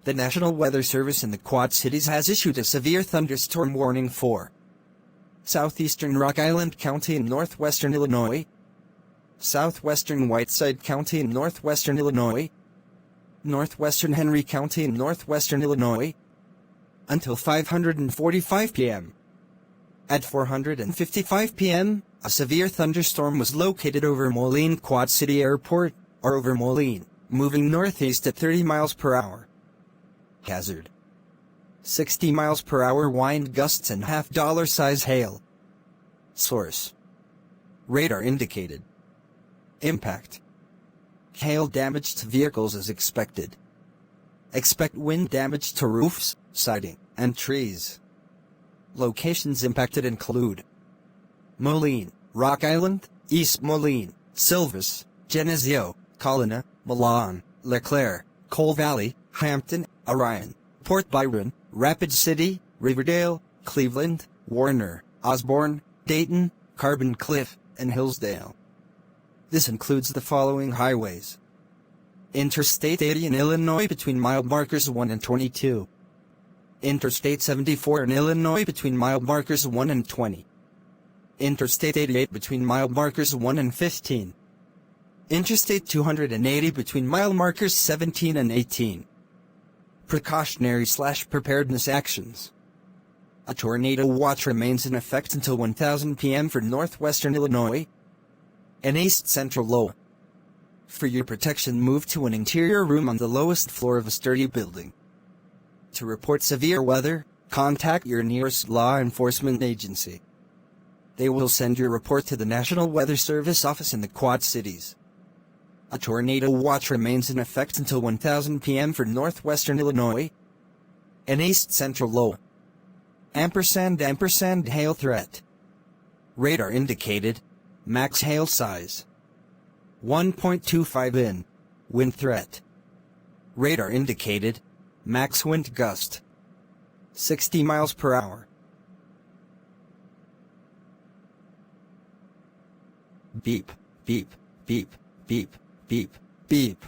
The National Weather Service in the Quad Cities has issued a severe thunderstorm warning for southeastern Rock Island County in northwestern Illinois, southwestern Whiteside County in northwestern Illinois, northwestern Henry County in northwestern Illinois, until 5:45 p.m. At 4:55 p.m., a severe thunderstorm was located over Moline Quad City Airport, or over Moline, moving northeast at 30 miles per hour. Hazard: 60 miles per hour wind gusts and $half size hail. Source: radar indicated. Impact: hail damage to vehicles is expected. Expect wind damage to roofs, siding, and trees. Locations impacted include Moline, Rock Island, East Moline, Silvis, Geneseo, Colina, Milan, Leclerc, Coal Valley, Hampton, Orion, Port Byron, Rapid City, Riverdale, Cleveland, Warner, Osborne, Dayton, Carbon Cliff, and Hillsdale. This includes the following highways: Interstate 80 in Illinois between mile markers 1 and 22. Interstate 74 in Illinois between mile markers 1 and 20. Interstate 88 between mile markers 1 and 15. Interstate 280 between mile markers 17 and 18. Precautionary/preparedness actions. A tornado watch remains in effect until 1000 p.m. for northwestern Illinois. An east central low. For your protection, move to an interior room on the lowest floor of a sturdy building. To report severe weather, contact your nearest law enforcement agency. They will send your report to the National Weather Service office in the Quad Cities. A tornado watch remains in effect until 1000 p.m. for northwestern Illinois. An east central low. & hail threat. Radar indicated. Max hail size 1.25 in. Wind threat. Radar indicated. Max wind gust 60 miles per hour. Beep, beep, beep, beep, beep, beep.